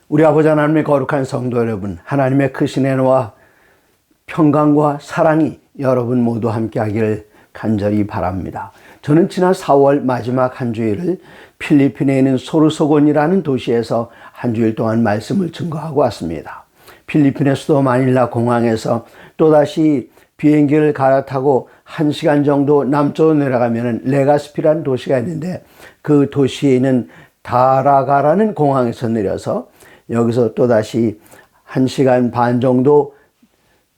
우리 아버지 하나님의 거룩한 성도 여러분, 하나님의 크신 은혜와 평강과 사랑이 여러분 모두 함께 하기를 간절히 바랍니다. 저는 지난 4월 마지막 한 주일을 필리핀에 있는 소르소곤이라는 도시에서 한 주일 동안 말씀을 증거하고 왔습니다. 필리핀의 수도 마닐라 공항에서 또다시 비행기를 갈아타고 1시간 정도 남쪽으로 내려가면 레가스피라는 도시가 있는데, 그 도시에 있는 다라가라는 공항에서 내려서 여기서 또다시 1시간 반 정도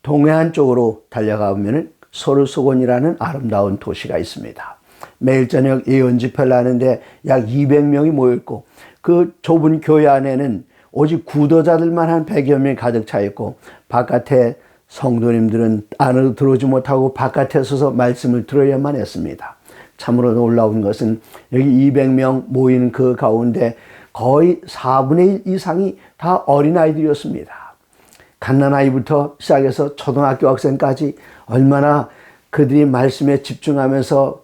동해안 쪽으로 달려가면 소르소곤이라는 아름다운 도시가 있습니다. 매일 저녁 예언 집회를 하는데 약 200명이 모여있고, 그 좁은 교회 안에는 오직 구도자들만 한 100여 명이 가득 차 있고, 바깥에 성도님들은 안으로 들어오지 못하고 바깥에 서서 말씀을 들어야만 했습니다. 참으로 놀라운 것은 여기 200명 모인 그 가운데 거의 4분의 1 이상이 다 어린아이들이었습니다. 갓난아이부터 시작해서 초등학교 학생까지 얼마나 그들이 말씀에 집중하면서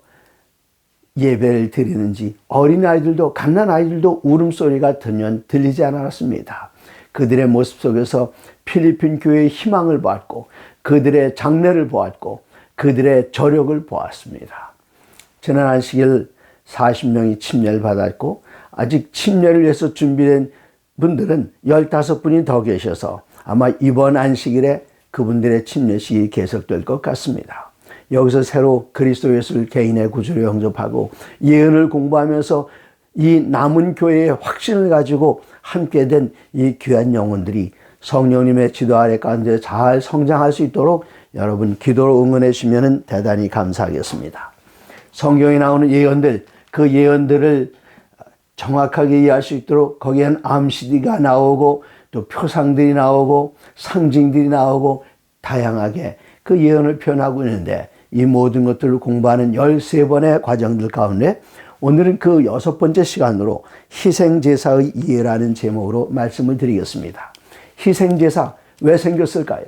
예배를 드리는지, 어린아이들도 갓난아이들도 울음소리가 들리지 않았습니다. 그들의 모습 속에서 필리핀 교회의 희망을 보았고, 그들의 장래를 보았고, 그들의 저력을 보았습니다. 지난 안식일 40명이 침례를 받았고, 아직 침례를 위해서 준비된 분들은 15분이 더 계셔서 아마 이번 안식일에 그분들의 침례식이 계속될 것 같습니다. 여기서 새로 그리스도 예수를 개인의 구주로 영접하고 예언을 공부하면서 이 남은 교회의 확신을 가지고 함께 된 이 귀한 영혼들이 성령님의 지도 아래 가운데 잘 성장할 수 있도록 여러분 기도로 응원해 주시면 대단히 감사하겠습니다. 성경에 나오는 예언들, 그 예언들을 정확하게 이해할 수 있도록 거기엔 암시디가 나오고 또 표상들이 나오고 상징들이 나오고 다양하게 그 예언을 표현하고 있는데, 이 모든 것들을 공부하는 13번의 과정들 가운데 오늘은 그 6번째 시간으로 희생제사의 이해라는 제목으로 말씀을 드리겠습니다. 희생제사 왜 생겼을까요?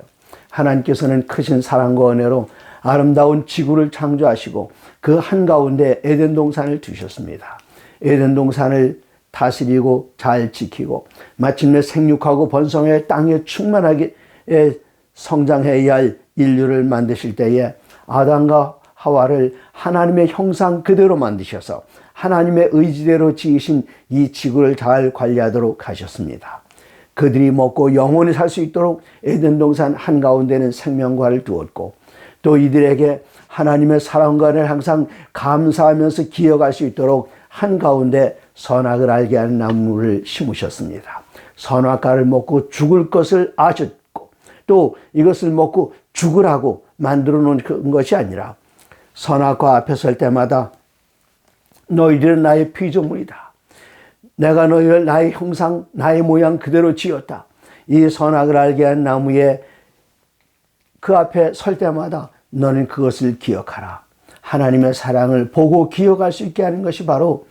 하나님께서는 크신 사랑과 은혜로 아름다운 지구를 창조하시고 그 한가운데 에덴 동산을 두셨습니다. 에덴 동산을 다스리고 잘 지키고 마침내 생육하고 번성해 땅에 충만하게 성장해야 할 인류를 만드실 때에 아담과 하와를 하나님의 형상 그대로 만드셔서 하나님의 의지대로 지으신 이 지구를 잘 관리하도록 하셨습니다. 그들이 먹고 영원히 살 수 있도록 에덴 동산 한가운데는 생명과를 두었고, 또 이들에게 하나님의 사랑과 은혜를 항상 감사하면서 기억할 수 있도록 한가운데 선악을 알게 하는 나무를 심으셨습니다. 선악과를 먹고 죽을 것을 아셨고, 또 이것을 먹고 죽으라고 만들어 놓은 것이 아니라 선악과 앞에 설 때마다 너희들은 나의 피조물이다. 내가 너희를 나의 형상, 나의 모양 그대로 지었다. 이 선악을 알게 한 나무에 그 앞에 설 때마다 너는 그것을 기억하라. 하나님의 사랑을 보고 기억할 수 있게 하는 것이 바로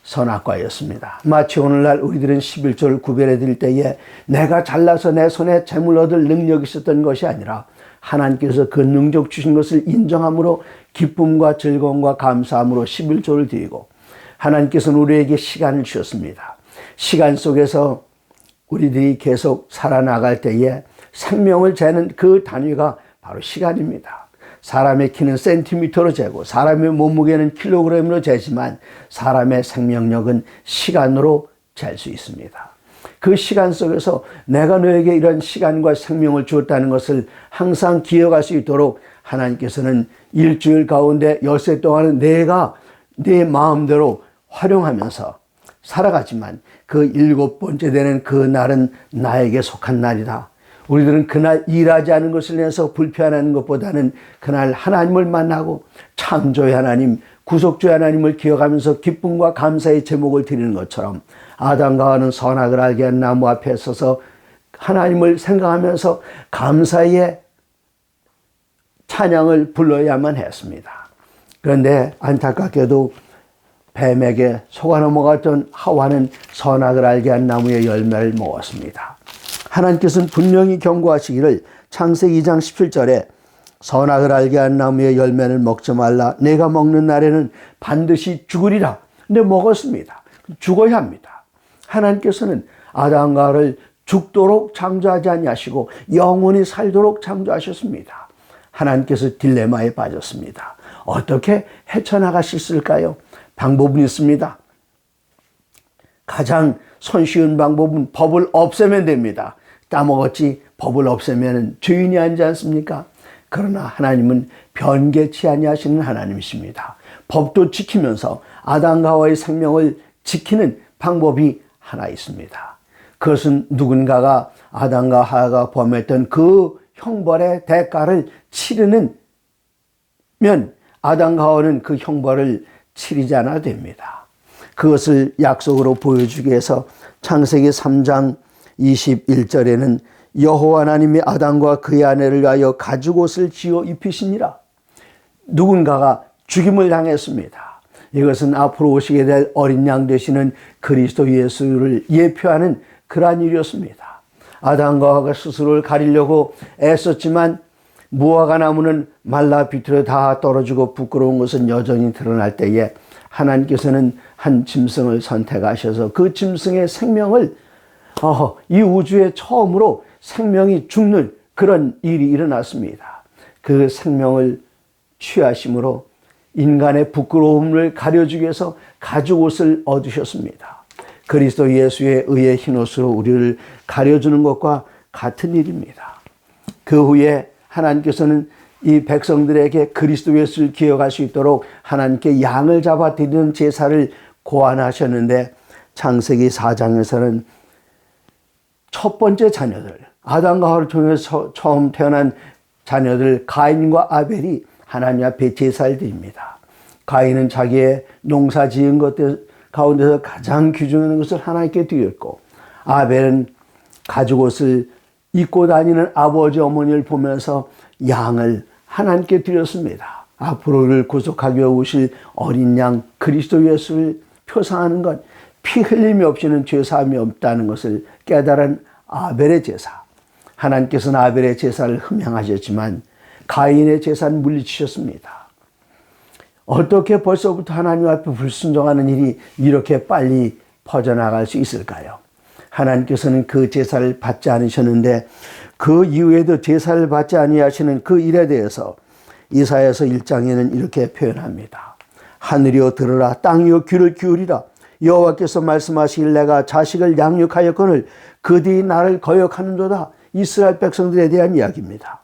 선악과였습니다. 마치 오늘날 우리들은 11조를 구별해 드릴 때에 내가 잘나서 내 손에 재물 얻을 능력이 있었던 것이 아니라 하나님께서 그 능력 주신 것을 인정함으로 기쁨과 즐거움과 감사함으로 11조를 드리고, 하나님께서는 우리에게 시간을 주셨습니다. 시간 속에서 우리들이 계속 살아나갈 때에 생명을 재는 그 단위가 바로 시간입니다. 사람의 키는 센티미터로 재고 사람의 몸무게는 킬로그램으로 재지만 사람의 생명력은 시간으로 잴 수 있습니다. 그 시간 속에서 내가 너에게 이런 시간과 생명을 주었다는 것을 항상 기억할 수 있도록 하나님께서는 일주일 가운데 엿새 동안은 내가 내 마음대로 활용하면서 살아가지만 그 7번째 되는 그 날은 나에게 속한 날이다. 우리들은 그날 일하지 않은 것을 위해서 불편한 것보다는 그날 하나님을 만나고 창조의 하나님, 구속주의 하나님을 기억하면서 기쁨과 감사의 제목을 드리는 것처럼 아담과 하와는 선악을 알게 한 나무 앞에 서서 하나님을 생각하면서 감사의 찬양을 불러야만 했습니다. 그런데 안타깝게도 뱀에게 속아 넘어갔던 하와는 선악을 알게 한 나무의 열매를 먹었습니다. 하나님께서는 분명히 경고하시기를 창세기 2장 17절에 선악을 알게 한 나무의 열매를 먹지 말라. 내가 먹는 날에는 반드시 죽으리라. 근데 먹었습니다. 죽어야 합니다. 하나님께서는 아담과 하와를 죽도록 창조하지 아니하시고 영원히 살도록 창조하셨습니다. 하나님께서 딜레마에 빠졌습니다. 어떻게 헤쳐나가셨을까요? 방법은 있습니다. 가장 손쉬운 방법은 법을 없애면 됩니다. 따먹었지 법을 없애면 죄인이 아니지 않습니까? 그러나 하나님은 변개치 아니하시는 하나님이십니다. 법도 지키면서 아담과 하와의 생명을 지키는 방법이 하나 있습니다. 그것은 누군가가 아담과 하와가 범했던 그 형벌의 대가를 치르는 면 아담과 하와는 그 형벌을 치르지 않아도 됩니다. 그것을 약속으로 보여주기 위해서 창세기 3장 21절에는 여호와 하나님이 아담과 그의 아내를 위하여 가죽옷을 지어 입히시니라. 누군가가 죽임을 당했습니다. 이것은 앞으로 오시게 될 어린 양 되시는 그리스도 예수를 예표하는 그러한 일이었습니다. 아담과 하와가 스스로를 가리려고 애썼지만 무화과 나무는 말라 비틀어 다 떨어지고 부끄러운 것은 여전히 드러날 때에 하나님께서는 한 짐승을 선택하셔서 그 짐승의 생명을 이 우주에 처음으로 생명이 죽는 그런 일이 일어났습니다. 그 생명을 취하심으로 인간의 부끄러움을 가려주기 위해서 가죽옷을 얻으셨습니다. 그리스도 예수에 의해 흰옷으로 우리를 가려주는 것과 같은 일입니다. 그 후에 하나님께서는 이 백성들에게 그리스도 예수를 기억할 수 있도록 하나님께 양을 잡아 드리는 제사를 고안하셨는데 창세기 4장에서는 첫 번째 자녀들, 아담과 하와를 통해서 처음 태어난 자녀들 가인과 아벨이 하나님 앞에 제사를 드립니다. 가인은 자기의 농사 지은 것들 가운데서 가장 귀중한 것을 하나님께 드렸고, 아벨은 가죽옷을 입고 다니는 아버지 어머니를 보면서 양을 하나님께 드렸습니다. 앞으로를 구속하기 위해 오실 어린 양 그리스도 예수를 표상하는 것, 피 흘림이 없이는 죄사함이 없다는 것을 깨달은 아벨의 제사. 하나님께서는 아벨의 제사를 흠양하셨지만 가인의 제사는 물리치셨습니다. 어떻게 벌써부터 하나님 앞에 불순종하는 일이 이렇게 빨리 퍼져나갈 수 있을까요? 하나님께서는 그 제사를 받지 않으셨는데 그 이후에도 제사를 받지 아니하시는 그 일에 대해서 이사야서 1장에는 이렇게 표현합니다. 하늘이여 들으라, 땅이여 귀를 기울이라. 여호와께서 말씀하시길 내가 자식을 양육하였거늘 그들이 나를 거역하는도다. 이스라엘 백성들에 대한 이야기입니다.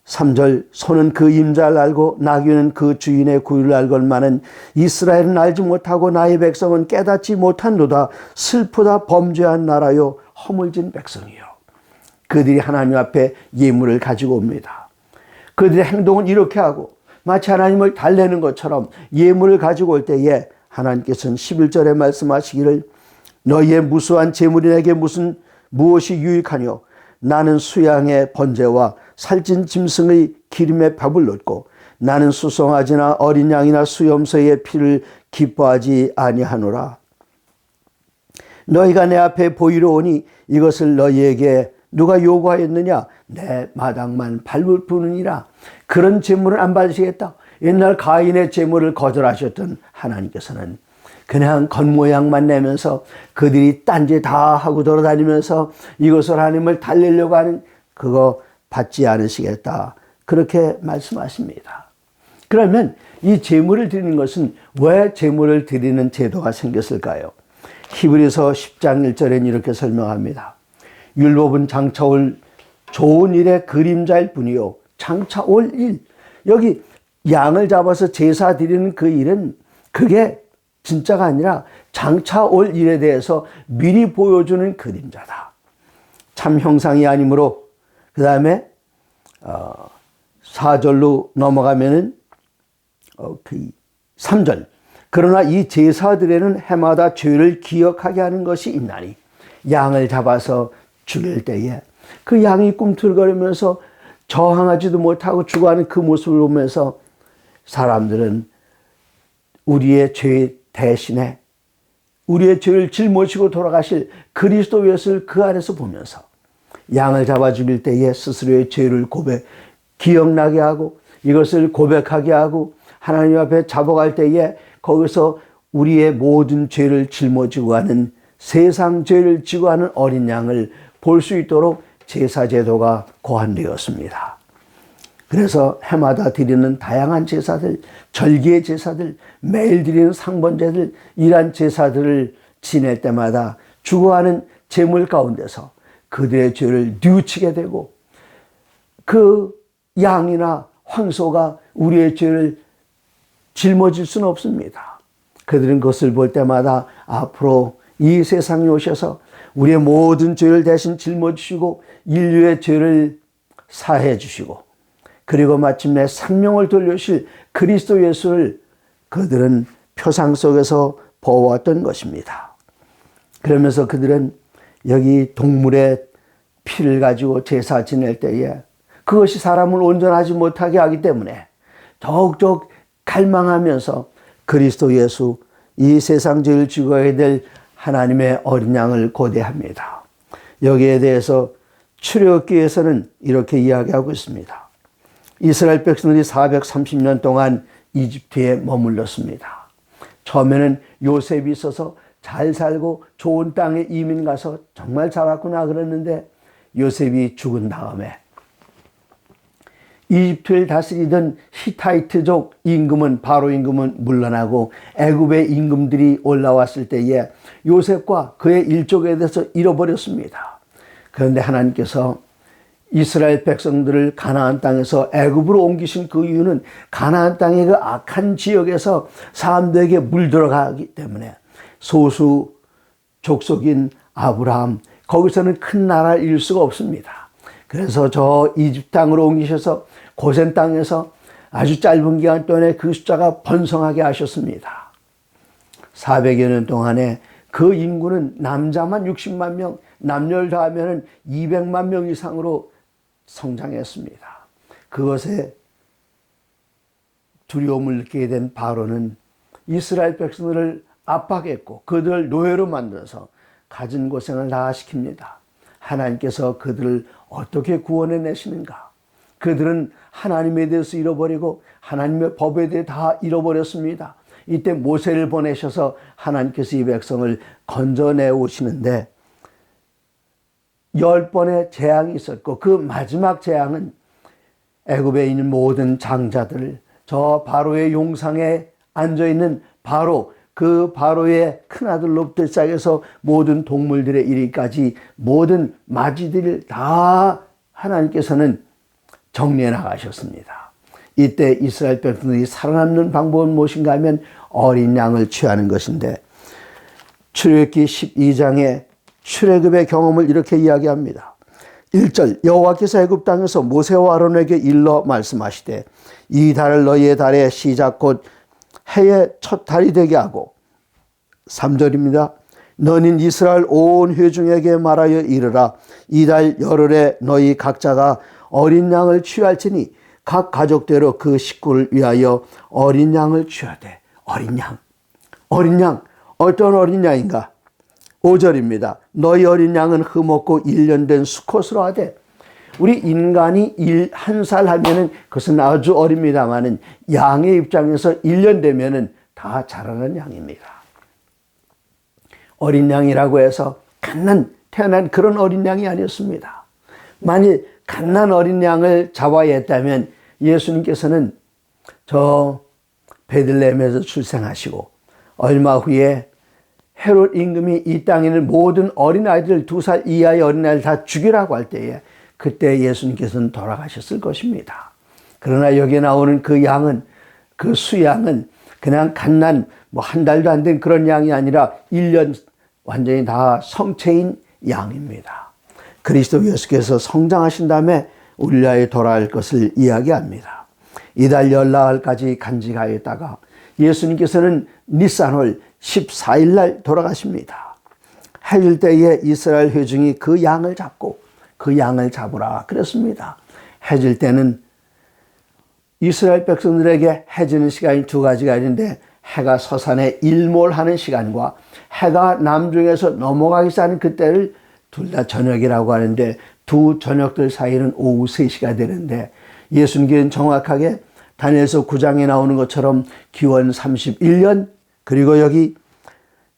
3절 소는 그 임자를 알고 나귀는 그 주인의 구유를 알걸만은 이스라엘은 알지 못하고 나의 백성은 깨닫지 못한도다. 슬프다 범죄한 나라요 허물진 백성이요. 그들이 하나님 앞에 예물을 가지고 옵니다. 그들의 행동은 이렇게 하고 마치 하나님을 달래는 것처럼 예물을 가지고 올 때에 하나님께서는 11절에 말씀하시기를 너희의 무수한 재물이 내게 무엇이 유익하뇨. 나는 수양의 번제와 살찐 짐승의 기름에 밥을 넣고 나는 수송아지나 어린 양이나 수염소의 피를 기뻐하지 아니하노라. 너희가 내 앞에 보이러 오니 이것을 너희에게 누가 요구하였느냐? 내 마당만 밟을 뿐이니라. 그런 제물을 안 받으시겠다. 옛날 가인의 제물을 거절하셨던 하나님께서는 그냥 겉모양만 내면서 그들이 딴짓 다 하고 돌아다니면서 이것을 하나님을 달래려고 하는 그거 받지 않으시겠다. 그렇게 말씀하십니다. 그러면 이 제물을 드리는 것은 왜 제물을 드리는 제도가 생겼을까요? 히브리서 10장 1절에는 이렇게 설명합니다. 율법은 장차 올 좋은 일의 그림자일 뿐이요 장차 올 일, 여기 양을 잡아서 제사 드리는 그 일은 그게 진짜가 아니라 장차 올 일에 대해서 미리 보여주는 그림자다. 참 형상이 아니므로 그 다음에 4절로 넘어가면은 3절 그러나 이 제사들에는 해마다 죄를 기억하게 하는 것이 있나니 양을 잡아서 죽일 때에 그 양이 꿈틀거리면서 저항하지도 못하고 죽어가는 그 모습을 보면서 사람들은 우리의 죄 대신에 우리의 죄를 짊어지고 돌아가실 그리스도 예수를 그 안에서 보면서 양을 잡아 죽일 때에 스스로의 죄를 기억나게 하고 이것을 고백하게 하고 하나님 앞에 잡아갈 때에 거기서 우리의 모든 죄를 짊어지고 가는 세상 죄를 지고 하는 어린 양을 볼 수 있도록 제사 제도가 고안되었습니다. 그래서 해마다 드리는 다양한 제사들, 절기의 제사들, 매일 드리는 상번제들, 이러한 제사들을 지낼 때마다 죽어가는 제물 가운데서 그들의 죄를 뉘우치게 되고, 그 양이나 황소가 우리의 죄를 짊어질 수는 없습니다. 그들은 그것을 볼 때마다 앞으로 이 세상에 오셔서 우리의 모든 죄를 대신 짊어지시고 인류의 죄를 사해 주시고, 그리고 마침내 생명을 돌려주실 그리스도 예수를 그들은 표상 속에서 보았던 것입니다. 그러면서 그들은 여기 동물의 피를 가지고 제사 지낼 때에 그것이 사람을 온전하지 못하게 하기 때문에 더욱더욱 갈망하면서 그리스도 예수, 이 세상 죄를 지고야 될 하나님의 어린 양을 고대합니다. 여기에 대해서 출애굽기에서는 이렇게 이야기하고 있습니다. 이스라엘 백성들이 430년 동안 이집트에 머물렀습니다. 처음에는 요셉이 있어서 잘 살고 좋은 땅에 이민 가서 정말 살았구나 그랬는데, 요셉이 죽은 다음에 이집트를 다스리던 히타이트족 임금은, 바로 임금은 물러나고 애굽의 임금들이 올라왔을 때에 요셉과 그의 일족에 대해서 잃어버렸습니다. 그런데 하나님께서 이스라엘 백성들을 가나안 땅에서 애굽으로 옮기신 그 이유는 가나안 땅의 그 악한 지역에서 사람들에게 물들어가기 때문에, 소수 족속인 아브라함, 거기서는 큰 나라를 이룰 수가 없습니다. 그래서 저 이집트 땅으로 옮기셔서 고센 땅에서 아주 짧은 기간 동안에 그 숫자가 번성하게 하셨습니다. 400여 년 동안에 그 인구는 남자만 60만 명, 남녀를 더하면 200만 명 이상으로 성장했습니다. 그것에 두려움을 느끼게 된 바로는 이스라엘 백성들을 압박했고 그들을 노예로 만들어서 갖은 고생을 다 시킵니다. 하나님께서 그들을 어떻게 구원해 내시는가? 그들은 하나님에 대해서 잃어버리고 하나님의 법에 대해 다 잃어버렸습니다. 이때 모세를 보내셔서 하나님께서 이 백성을 건져내 오시는데 10번의 재앙이 있었고, 그 마지막 재앙은 애굽에 있는 모든 장자들을 저 바로의 용상에 앉아있는 바로, 그 바로의 큰아들로부터 시작해서 모든 동물들의 이르기까지 모든 마지들을 다 하나님께서는 정리해 나가셨습니다. 이때 이스라엘 백성들이 살아남는 방법은 무엇인가 하면 어린 양을 취하는 것인데, 출애굽기 12장에 출애굽의 경험을 이렇게 이야기합니다. 1절, 여호와께서 애굽 땅에서 모세와 아론에게 일러 말씀하시되 이 달을 너희의 달의 시작 곧 해의 첫 달이 되게 하고, 3절입니다. 너는 이스라엘 온 회중에게 말하여 이르라. 이 달 열흘에 너희 각자가 어린 양을 취할지니 각 가족대로 그 식구를 위하여 어린 양을 취하되. 어린 양, 어린 양, 어떤 어린 양인가? 5절입니다. 너희 어린 양은 흠없고 1년 된 수컷으로 하되. 우리 인간이 1살 하면은 그것은 아주 어립니다만은 양의 입장에서 1년 되면은 다 자라는 양입니다. 어린 양이라고 해서 태어난 그런 어린 양이 아니었습니다. 만일 갓난 어린 양을 잡아야 했다면 예수님께서는 저 베들레헴에서 출생하시고 얼마 후에 헤롯 임금이 이 땅에 있는 모든 어린아이들, 2살 이하의 어린아이들 다 죽이라고 할 때에 그때 예수님께서는 돌아가셨을 것입니다. 그러나 여기에 나오는 그 양은, 그 수양은 그냥 갓난 한 달도 안 된 그런 양이 아니라 1년 완전히 다 성체인 양입니다. 그리스도 예수께서 성장하신 다음에 우리나라에 돌아갈 것을 이야기합니다. 이달 열나흘까지 간직하였다가 예수님께서는 니산월 14일 날 돌아가십니다. 해질 때에 이스라엘 회중이 그 양을 잡고 그 양을 잡으라 그랬습니다. 해질 때는 이스라엘 백성들에게 해지는 시간이 2가지가 있는데, 해가 서산에 일몰하는 시간과 해가 남중에서 넘어가기 시작하는 그때를 둘 다 저녁이라고 하는데, 두 저녁들 사이는 오후 3시가 되는데, 예수님께는 정확하게 다니엘서 9장에 나오는 것처럼 기원 31년, 그리고 여기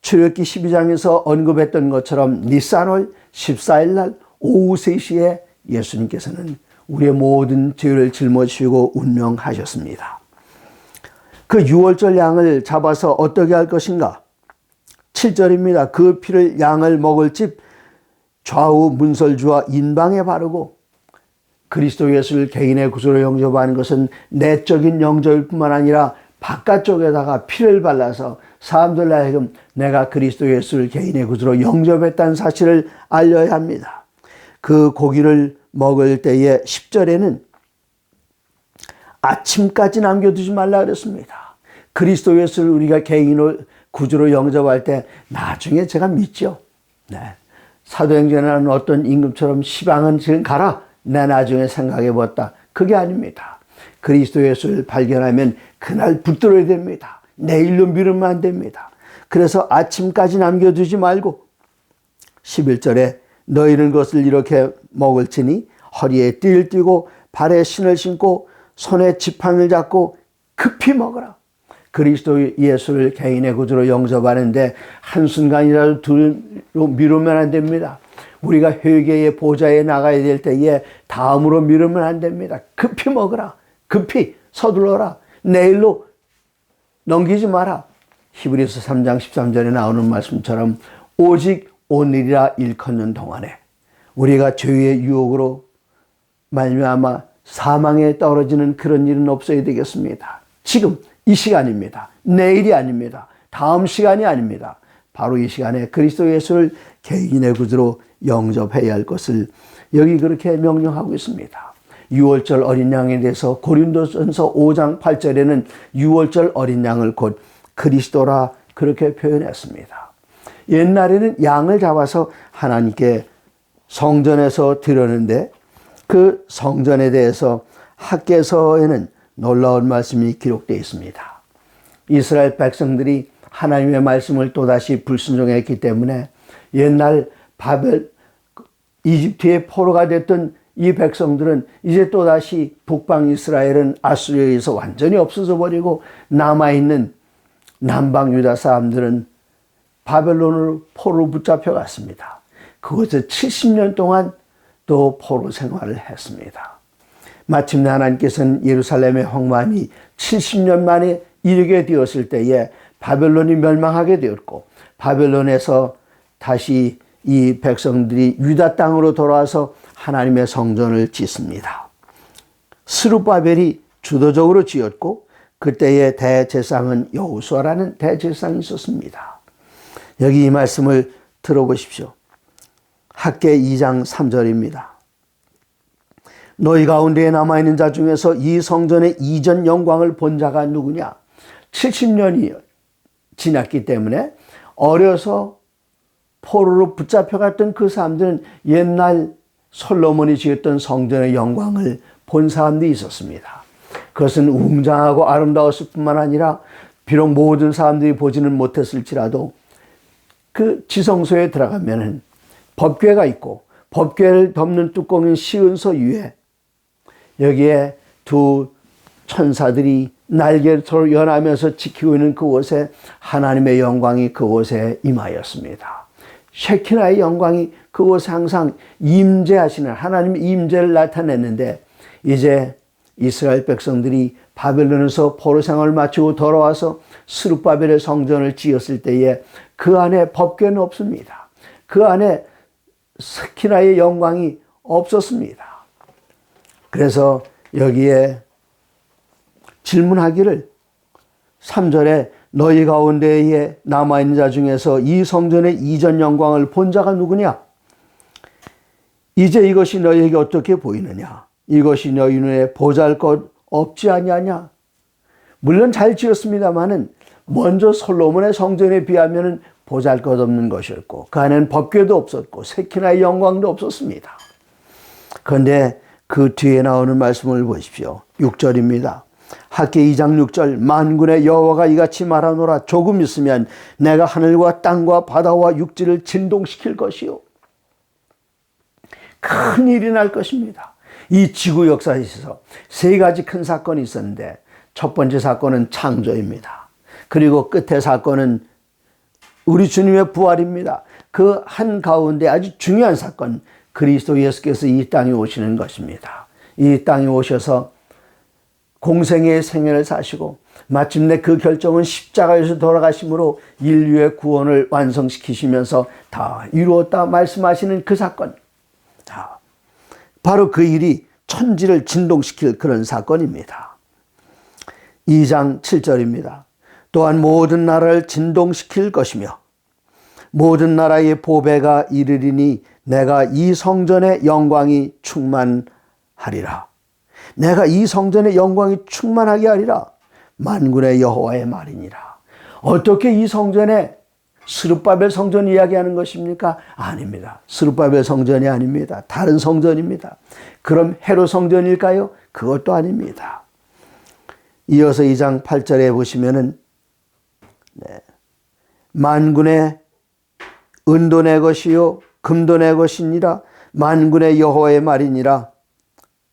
출애굽기 12장에서 언급했던 것처럼 니산월 14일 날 오후 3시에 예수님께서는 우리의 모든 죄를 짊어지시고 운명하셨습니다. 그 유월절 양을 잡아서 어떻게 할 것인가? 7절입니다. 그 피를 양을 먹을 집 좌우 문설주와 인방에 바르고, 그리스도 예수를 개인의 구주로 영접하는 것은 내적인 영접일 뿐만 아니라 바깥쪽에다가 피를 발라서 사람들 하여금 내가 그리스도 예수를 개인의 구주로 영접했다는 사실을 알려야 합니다. 그 고기를 먹을 때에 10절에는 아침까지 남겨두지 말라 그랬습니다. 그리스도 예수를 우리가 개인으로 구주로 영접할 때 나중에 제가 믿죠. 네. 사도행전에는 어떤 임금처럼 시방은 지금 가라, 내 나중에 생각해봤다. 그게 아닙니다. 그리스도 예수를 발견하면 그날 붙들어야 됩니다. 내일로 미루면 안 됩니다. 그래서 아침까지 남겨두지 말고 11절에 너희는 것을 이렇게 먹을지니 허리에 띠를 띠고 발에 신을 신고 손에 지팡이를 잡고 급히 먹으라. 그리스도 예수를 개인의 구주로 영접하는데 한순간이라도 뒤로 미루면 안 됩니다. 우리가 회개의 보좌에 나가야 될 때에 다음으로 미루면 안 됩니다. 급히 먹으라. 급히 서둘러라. 내일로 넘기지 마라. 히브리서 3장 13절에 나오는 말씀처럼 오직 오늘이라 일컫는 동안에 우리가 죄의 유혹으로 말미암아 사망에 떨어지는 그런 일은 없어야 되겠습니다. 지금 이 시간입니다. 내일이 아닙니다. 다음 시간이 아닙니다. 바로 이 시간에 그리스도 예수를 개인의 구주로 영접해야 할 것을 여기 그렇게 명령하고 있습니다. 유월절 어린 양에 대해서 고린도전서 5장 8절에는 유월절 어린 양을 곧 그리스도라 그렇게 표현했습니다. 옛날에는 양을 잡아서 하나님께 성전에서 드렸는데 그 성전에 대해서 학개서에는 놀라운 말씀이 기록되어 있습니다. 이스라엘 백성들이 하나님의 말씀을 또다시 불순종했기 때문에 옛날 이집트의 포로가 됐던 이 백성들은 이제 또다시 북방 이스라엘은 아수리에 의해서 완전히 없어져 버리고 남아있는 남방 유다 사람들은 바벨론으로 포로로 붙잡혀 갔습니다. 그곳에 70년 동안 또 포로 생활을 했습니다. 마침내 하나님께서는 예루살렘의 황만이 70년 만에 이르게 되었을 때에 바벨론이 멸망하게 되었고 바벨론에서 다시 이 백성들이 유다 땅으로 돌아와서 하나님의 성전을 짓습니다. 스룹바벨이 주도적으로 지었고 그때의 대제사장은 여호수아라는 대제사장이 있었습니다. 여기 이 말씀을 들어보십시오. 학개 2장 3절입니다. 너희 가운데에 남아있는 자 중에서 이 성전의 이전 영광을 본 자가 누구냐? 70년이 지났기 때문에 어려서 포로로 붙잡혀갔던 그 사람들은 옛날 솔로몬이 지었던 성전의 영광을 본 사람들이 있었습니다. 그것은 웅장하고 아름다웠을 뿐만 아니라 비록 모든 사람들이 보지는 못했을지라도 그 지성소에 들어가면은 법궤가 있고 법궤를 덮는 뚜껑인 시은서 위에 여기에 두 천사들이 날개를 서로 연하면서 지키고 있는 그곳에 하나님의 영광이 그곳에 임하였습니다. 셰키나의 영광이 그곳에 항상 임재하시는 하나님의 임재를 나타냈는데 이제 이스라엘 백성들이 바벨론에서 포로 생활을 마치고 돌아와서 스룹바벨의 성전을 지었을 때에 그 안에 법궤는 없습니다. 그 안에 셰키나의 영광이 없었습니다. 그래서 여기에 질문하기를 3절에 너희 가운데에 남아있는 자 중에서 이 성전의 이전 영광을 본 자가 누구냐? 이제 이것이 너희에게 어떻게 보이느냐? 이것이 너희 눈에 보잘것 없지 아니하냐? 물론 잘 지었습니다마는 먼저 솔로몬의 성전에 비하면 보잘것없는 것이었고 그 안에는 법궤도 없었고 세키나의 영광도 없었습니다. 그런데 그 뒤에 나오는 말씀을 보십시오. 6절입니다. 학개 2장 6절 만군의 여호와가 이같이 말하노라 조금 있으면 내가 하늘과 땅과 바다와 육지를 진동시킬 것이요. 큰 일이 날 것입니다. 이 지구 역사에 있어서 세 가지 큰 사건이 있었는데 첫 번째 사건은 창조입니다. 그리고 끝의 사건은 우리 주님의 부활입니다. 그 한가운데 아주 중요한 사건, 그리스도 예수께서 이 땅에 오시는 것입니다. 이 땅에 오셔서 공생애의 생애를 사시고 마침내 그 결정은 십자가에서 돌아가심으로 인류의 구원을 완성시키시면서 다 이루었다 말씀하시는 그 사건. 바로 그 일이 천지를 진동시킬 그런 사건입니다. 2장 7절입니다. 또한 모든 나라를 진동시킬 것이며 모든 나라의 보배가 이르리니 내가 이 성전의 영광이 충만하리라. 내가 이 성전의 영광이 충만하게 하리라. 만군의 여호와의 말이니라. 어떻게 이 성전에 스룹바벨 성전 이야기하는 것입니까? 아닙니다. 스룹바벨 성전이 아닙니다. 다른 성전입니다. 그럼 헤롯 성전일까요? 그것도 아닙니다. 이어서 2장 8절에 보시면은 만군의 은도 내 것이요 금도 내 것이니라. 만군의 여호와의 말이니라.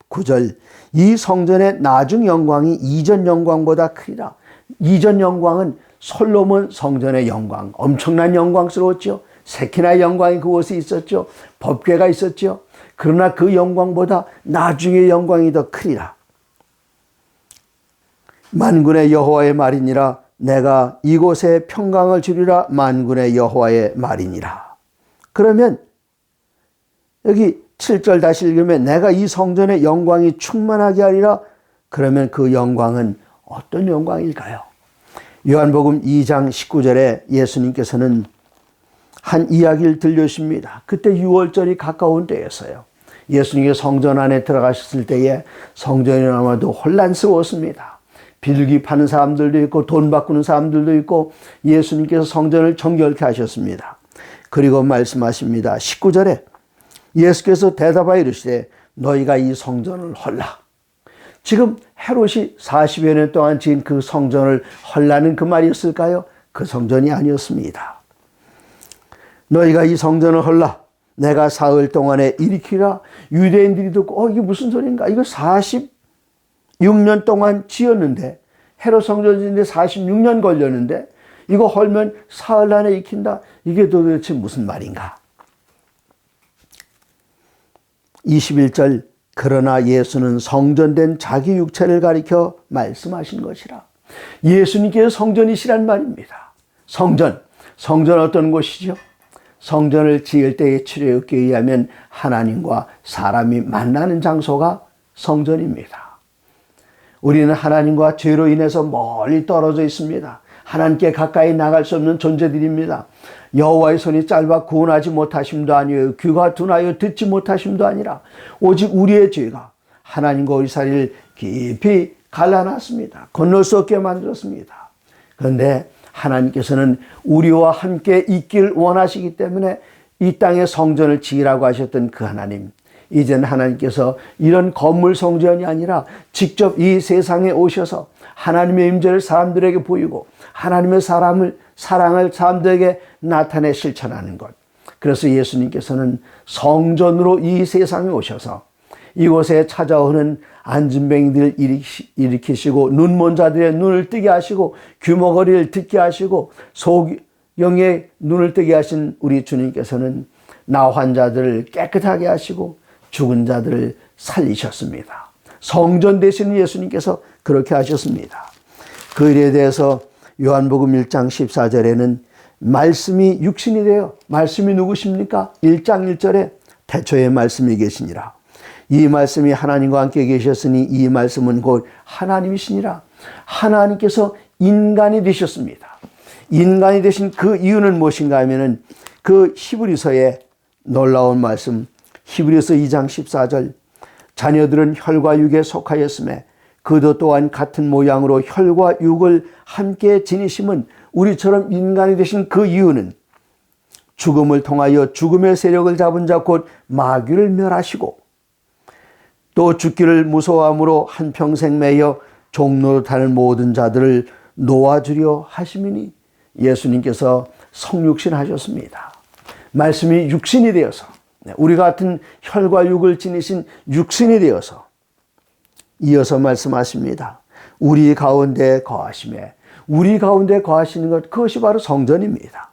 9절 이 성전의 나중 영광이 이전 영광보다 크리라. 이전 영광은 솔로몬 성전의 영광, 엄청난 영광스러웠죠. 세키나의 영광이 그곳에 있었죠. 법궤가 있었죠. 그러나 그 영광보다 나중의 영광이 더 크리라. 만군의 여호와의 말이니라. 내가 이곳에 평강을 주리라. 만군의 여호와의 말이니라. 그러면 여기 7절 다시 읽으면 내가 이 성전의 영광이 충만하게 하리라. 그러면 그 영광은 어떤 영광일까요? 요한복음 2장 19절에 예수님께서는 한 이야기를 들려주십니다. 그때 6월절이 가까운 때였어요. 예수님이 성전 안에 들어가셨을 때에 성전이 아마도 혼란스러웠습니다. 비둘기 파는 사람들도 있고 돈 바꾸는 사람들도 있고 예수님께서 성전을 정결케 하셨습니다. 그리고 말씀하십니다. 19절에 예수께서 대답하여 이르시되 너희가 이 성전을 헐라. 지금 헤롯이 40여 년 동안 지은 그 성전을 헐라는 그 말이었을까요? 그 성전이 아니었습니다. 너희가 이 성전을 헐라. 내가 사흘 동안에 일으키라. 유대인들이 듣고 이게 무슨 소리인가? 이거 46년 동안 지었는데 헤롯 성전 짓는데 46년 걸렸는데 이거 헐면 사흘 안에 익힌다. 이게 도대체 무슨 말인가? 21절 그러나 예수는 성전된 자기 육체를 가리켜 말씀하신 것이라. 예수님께서 성전이시란 말입니다. 성전 어떤 곳이죠? 성전을 지을 때의 출애굽기에 의하면 하나님과 사람이 만나는 장소가 성전입니다. 우리는 하나님과 죄로 인해서 멀리 떨어져 있습니다. 하나님께 가까이 나갈 수 없는 존재들입니다. 여호와의 손이 짧아 구원하지 못하심도 아니요 귀가 둔하여 듣지 못하심도 아니라 오직 우리의 죄가 하나님과 우리 사이를 깊이 갈라놨습니다. 건널 수 없게 만들었습니다. 그런데 하나님께서는 우리와 함께 있길 원하시기 때문에 이 땅에 성전을 지으라고 하셨던 그 하나님, 이제는 하나님께서 이런 건물 성전이 아니라 직접 이 세상에 오셔서 하나님의 임재를 사람들에게 보이고 하나님의 사랑을 사람들에게 나타내 실천하는 것. 그래서 예수님께서는 성전으로 이 세상에 오셔서 이곳에 찾아오는 안진뱅이들을 일으키시고 눈먼 자들의 눈을 뜨게 하시고 귀머거리를 듣게 하시고 소경의 눈을 뜨게 하신 우리 주님께서는 나 환자들을 깨끗하게 하시고 죽은 자들을 살리셨습니다. 성전 되시는 예수님께서 그렇게 하셨습니다. 그 일에 대해서 요한복음 1장 14절에는 말씀이 육신이 되어, 말씀이 누구십니까? 1장 1절에 태초에 말씀이 계시니라. 이 말씀이 하나님과 함께 계셨으니 이 말씀은 곧 하나님이시니라. 하나님께서 인간이 되셨습니다. 인간이 되신 그 이유는 무엇인가 하면은 그 히브리서의 놀라운 말씀, 히브리서 2장 14절 자녀들은 혈과 육에 속하였음에 그도 또한 같은 모양으로 혈과 육을 함께 지니심은 우리처럼 인간이 되신 그 이유는 죽음을 통하여 죽음의 세력을 잡은 자 곧 마귀를 멸하시고 또 죽기를 무서워함으로 한평생 매여 종노릇하는 모든 자들을 놓아주려 하심이니 예수님께서 성육신 하셨습니다. 말씀이 육신이 되어서 우리 같은 혈과 육을 지니신 육신이 되어서 이어서 말씀하십니다. 우리 가운데 거하심에 우리 가운데 거하시는 것 그것이 바로 성전입니다.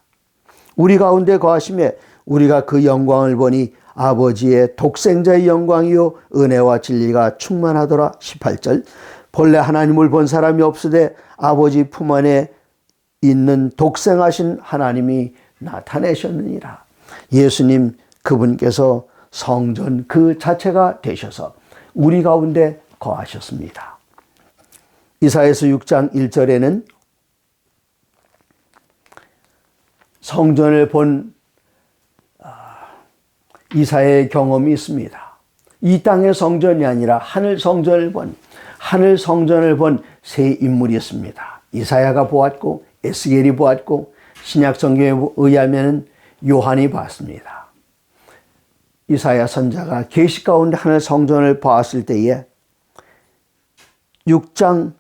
우리 가운데 거하심에 우리가 그 영광을 보니 아버지의 독생자의 영광이요 은혜와 진리가 충만하더라. 18절. 본래 하나님을 본 사람이 없으되 아버지 품 안에 있는 독생하신 하나님이 나타내셨느니라. 예수님 그분께서 성전 그 자체가 되셔서 우리 가운데 거하셨습니다. 이사야서 6장 1절에는 성전을 본 이사야의 경험이 있습니다. 이 땅의 성전이 아니라 하늘 성전을 본 세 인물이 있습니다. 이사야가 보았고 에스겔이 보았고 신약 성경에 의하면 요한이 봤습니다. 이사야 선자가 계시 가운데 하늘 성전을 보았을 때에 6장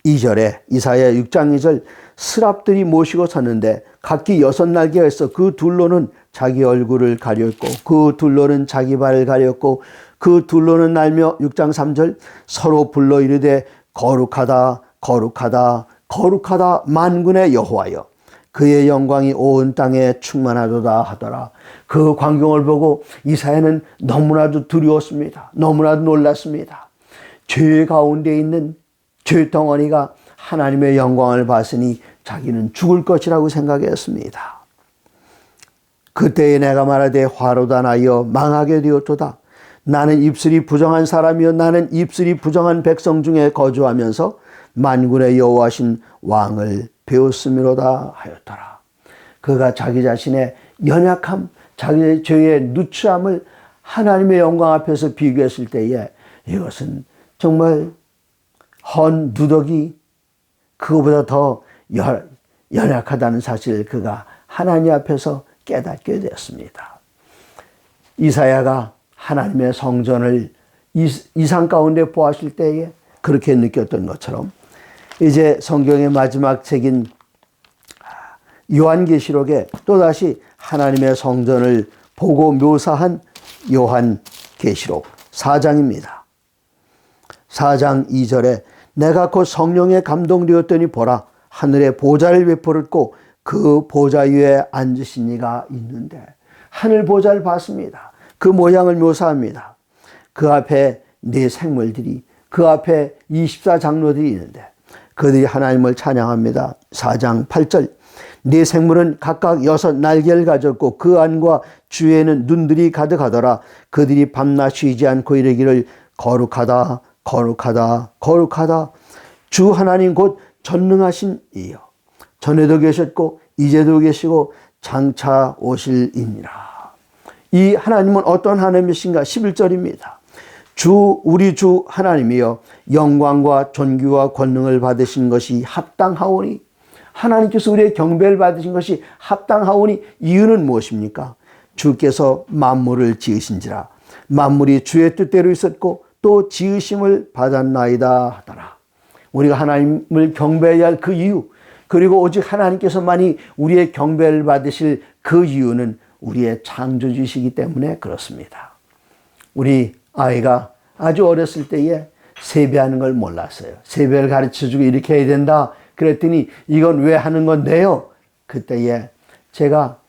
2절에 이사야 6장 2절 스랍들이 모시고 섰는데 각기 6날개가 있어 그 둘로는 자기 얼굴을 가렸고 그 둘로는 자기 발을 가렸고 그 둘로는 날며 6장 3절 서로 불러 이르되 거룩하다 거룩하다 거룩하다 만군의 여호와여 그의 영광이 온 땅에 충만하도다 하더라. 그 광경을 보고 이사야는 너무나도 두려웠습니다. 너무나도 놀랐습니다. 죄 가운데 있는 죄덩어리가 하나님의 영광을 봤으니 자기는 죽을 것이라고 생각했습니다. 그때에 내가 말하되 화로다 나여 망하게 되었도다. 나는 입술이 부정한 사람이요 나는 입술이 부정한 백성 중에 거주하면서 만군의 여호와신 왕을 배웠음이로다 하였더라. 그가 자기 자신의 연약함, 자기의 죄의 누추함을 하나님의 영광 앞에서 비교했을 때에 이것은 정말 헌 누더기 그거보다 더 연약하다는 사실을 그가 하나님 앞에서 깨닫게 되었습니다. 이사야가 하나님의 성전을 이상 가운데 보았을 때에 그렇게 느꼈던 것처럼 이제 성경의 마지막 책인 요한계시록에 또다시 하나님의 성전을 보고 묘사한 요한계시록 4장입니다. 4장 2절에 내가 곧 성령에 감동되었더니 보라 하늘에 보좌를 베풀었고 그 보좌 위에 앉으신 이가 있는데 하늘 보좌를 봤습니다. 그 모양을 묘사합니다. 그 앞에 네 생물들이 그 앞에 24장로들이 있는데 그들이 하나님을 찬양합니다. 4장 8절 네 생물은 각각 6날개를 가졌고 그 안과 주에는 눈들이 가득하더라. 그들이 밤낮 쉬지 않고 이르기를 거룩하다 거룩하다 거룩하다 주 하나님 곧 전능하신 이여 전에도 계셨고 이제도 계시고 장차 오실이니라. 이 하나님은 어떤 하나님이신가? 11절입니다. 우리 주 하나님이여 영광과 존귀와 권능을 받으신 것이 합당하오니 하나님께서 우리의 경배를 받으신 것이 합당하오니 이유는 무엇입니까? 주께서 만물을 지으신지라 만물이 주의 뜻대로 있었고 또 지으심을 받았나이다 하더라. 우리가 하나님을 경배해야 할 그 이유 그리고 오직 하나님께서만이 우리의 경배를 받으실 그 이유는 우리의 창조주시기 때문에 그렇습니다. 우리 아이가 아주 어렸을 때에 세배하는 걸 몰랐어요. 세배를 가르쳐주고 이렇게 해야 된다. 그랬더니 이건 왜 하는 건데요? 그때에 제가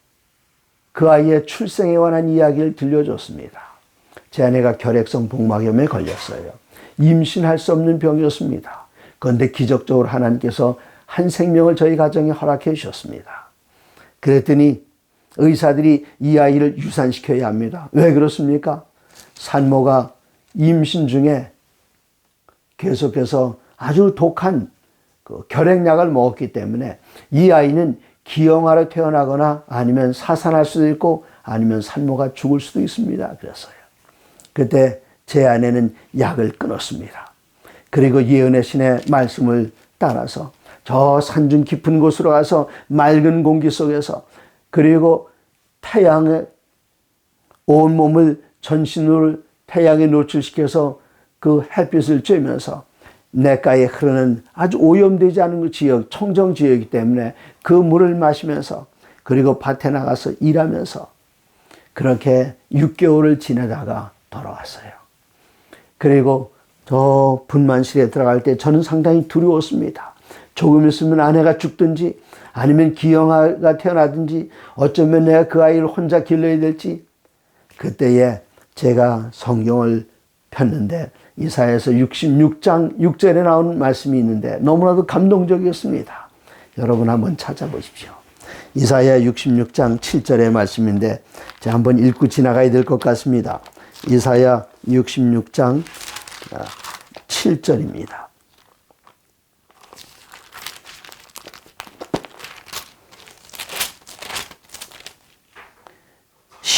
그 아이의 출생에 관한 이야기를 들려줬습니다. 제 아내가 결핵성 복막염에 걸렸어요. 임신할 수 없는 병이었습니다. 그런데 기적적으로 하나님께서 한 생명을 저희 가정에 허락해 주셨습니다. 그랬더니 의사들이 이 아이를 유산시켜야 합니다. 왜 그렇습니까? 산모가 임신 중에 계속해서 아주 독한 결핵약을 먹었기 때문에 이 아이는 기형아로 태어나거나 아니면 사산할 수도 있고 아니면 산모가 죽을 수도 있습니다. 그랬어요. 그때 제 아내는 약을 끊었습니다. 그리고 예언의 신의 말씀을 따라서 저 산중 깊은 곳으로 가서 맑은 공기 속에서 그리고 태양에 온몸을 전신으로 태양에 노출시켜서 그 햇빛을 쬐면서 냇가에 흐르는 아주 오염되지 않은 그 지역, 청정 지역이기 때문에 그 물을 마시면서 그리고 밭에 나가서 일하면서 그렇게 6개월을 지내다가 돌아왔어요. 그리고 저 분만실에 들어갈 때 저는 상당히 두려웠습니다. 조금 있으면 아내가 죽든지 아니면 기형아가 태어나든지 어쩌면 내가 그 아이를 혼자 길러야 될지, 그때에 제가 성경을 폈는데 이사야서 66장 6절에 나오는 말씀이 있는데 너무나도 감동적이었습니다. 여러분 한번 찾아보십시오. 이사야 66장 7절의 말씀인데 제가 한번 읽고 지나가야 될 것 같습니다. 이사야 66장 7절입니다.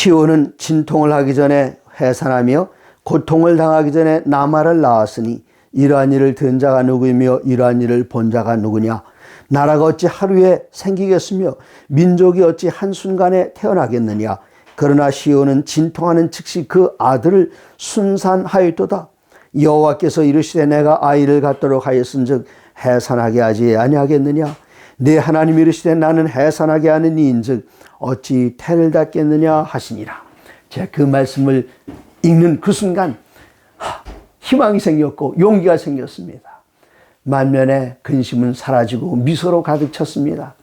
시온은 진통을 하기 전에 해산하며 고통을 당하기 전에 나말을 낳았으니 이러한 일을 든 자가 누구이며 이러한 일을 본 자가 누구냐. 나라가 어찌 하루에 생기겠으며 민족이 어찌 한순간에 태어나겠느냐. 그러나 시온은 진통하는 즉시 그 아들을 순산하였도다. 여호와께서 이르시되 내가 아이를 갖도록 하였은즉 해산하게 하지 아니하겠느냐. 내 하나님 이르시되 나는 해산하게 하는 이인즉 어찌 태를 닫겠느냐 하시니라. 제가 그 말씀을 읽는 그 순간 희망이 생겼고 용기가 생겼습니다. 만면의 근심은 사라지고 미소로 가득 찼습니다.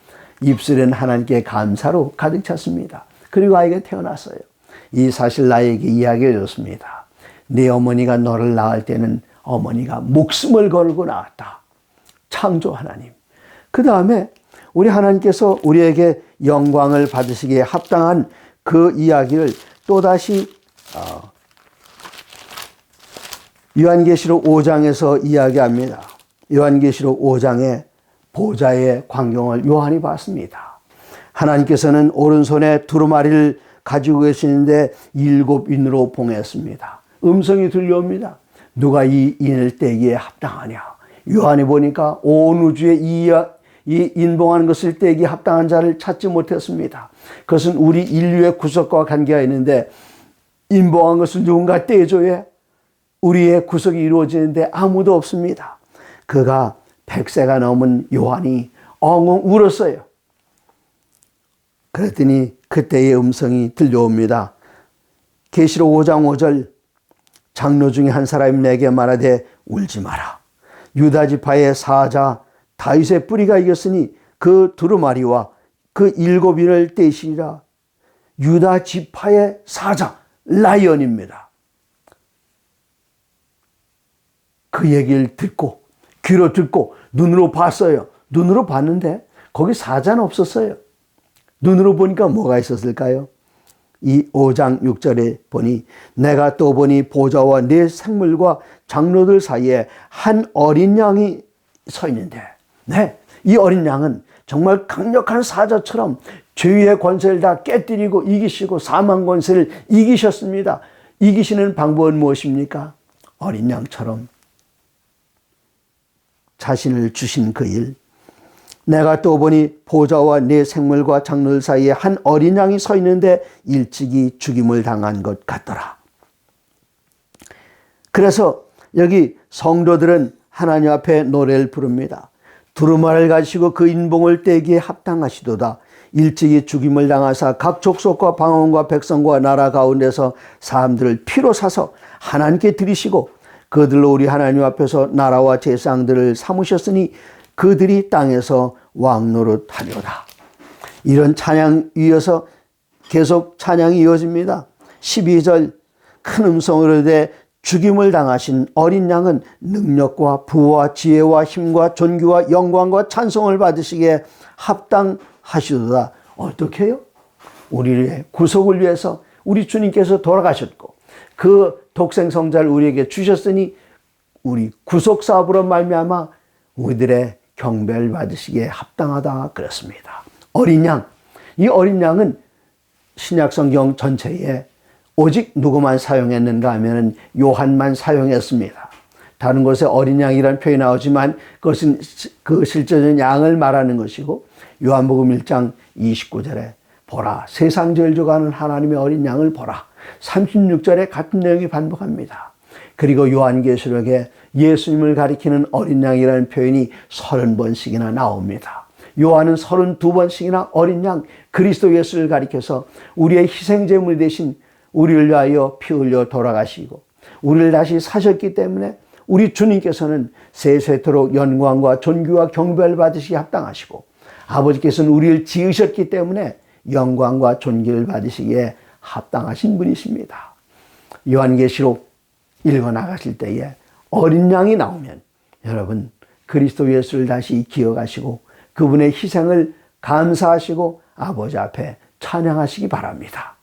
입술엔 하나님께 감사로 가득 찼습니다. 그리고 아이가 태어났어요. 이 사실 나에게 이야기해 줬습니다. 네 어머니가 너를 낳을 때는 어머니가 목숨을 걸고 낳았다. 창조 하나님. 그 다음에 우리 하나님께서 우리에게 영광을 받으시기에 합당한 그 이야기를 또다시 요한계시록 5장에서 이야기합니다. 요한계시록 5장에 보좌의 광경을 요한이 봤습니다. 하나님께서는 오른손에 두루마리를 가지고 계시는데 7인으로 봉했습니다. 음성이 들려옵니다. 누가 이 인을 떼기에 합당하냐. 요한이 보니까 온 우주에 이 인봉하는 것을 떼기에 합당한 자를 찾지 못했습니다. 그것은 우리 인류의 구속과 관계가 있는데 인봉한 것을 누군가 떼줘야 우리의 구속이 이루어지는데 아무도 없습니다. 그가 100세가 넘은 요한이 엉엉 울었어요. 그랬더니 그때의 음성이 들려옵니다. 계시록 5장 5절 장로 중에 한 사람이 내게 말하되 울지 마라. 유다 지파의 사자 다윗의 뿌리가 이겼으니 그 두루마리와 그 7인을 떼시리라. 유다 지파의 사자 라이언입니다. 그 얘기를 듣고 귀로 듣고 눈으로 봤어요. 눈으로 봤는데 거기 사자는 없었어요. 눈으로 보니까 뭐가 있었을까요? 이 5장 6절에 보니 내가 또 보니 보좌와 네 생물과 장로들 사이에 한 어린 양이 서 있는데, 네, 이 어린 양은 정말 강력한 사자처럼 죄의 권세를 다 깨뜨리고 이기시고 사망 권세를 이기셨습니다. 이기시는 방법은 무엇입니까? 어린 양처럼 자신을 주신 그 일. 내가 또 보니 보좌와 네 생물과 장로들 사이에 한 어린 양이 서 있는데 일찍이 죽임을 당한 것 같더라. 그래서 여기 성도들은 하나님 앞에 노래를 부릅니다. 두루마리를 가지시고 그 인봉을 떼기에 합당하시도다. 일찍이 죽임을 당하사 각 족속과 방언과 백성과 나라 가운데서 사람들을 피로 사서 하나님께 드리시고 그들로 우리 하나님 앞에서 나라와 제사장들을 삼으셨으니 그들이 땅에서 왕노릇하려다. 이런 찬양 이어서 계속 찬양이 이어집니다. 12절 큰 음성으로 되 죽임을 당하신 어린 양은 능력과 부와 지혜와 힘과 존귀와 영광과 찬송을 받으시기에 합당하시도다. 어떻게 해요? 우리의 구속을 위해서 우리 주님께서 돌아가셨고 그 독생성자를 우리에게 주셨으니 우리 구속사업으로 말미암아 우리들의 경배를 받으시기에 합당하다 그랬습니다. 어린 양, 이 어린 양은 신약성경 전체에 오직 누구만 사용했는가 하면 요한만 사용했습니다. 다른 곳에 어린 양이라는 표현이 나오지만 그것은 그 실제적인 양을 말하는 것이고 요한복음 1장 29절에 보라 세상 죄를 져가는 하나님의 어린 양을 보라. 36절에 같은 내용이 반복합니다. 그리고 요한계시록에 예수님을 가리키는 어린 양이라는 표현이 30번씩이나 나옵니다. 요한은 32번씩이나 어린 양 그리스도 예수를 가리켜서 우리의 희생제물 대신 우리를 위하여 피 흘려 돌아가시고 우리를 다시 사셨기 때문에 우리 주님께서는 세세토록 영광과 존귀와 경배를 받으시기 합당하시고 아버지께서는 우리를 지으셨기 때문에 영광과 존귀를 받으시기에 합당하신 분이십니다. 요한계시록 읽어 나가실 때에 어린 양이 나오면 여러분 그리스도 예수를 다시 기억하시고 그분의 희생을 감사하시고 아버지 앞에 찬양하시기 바랍니다.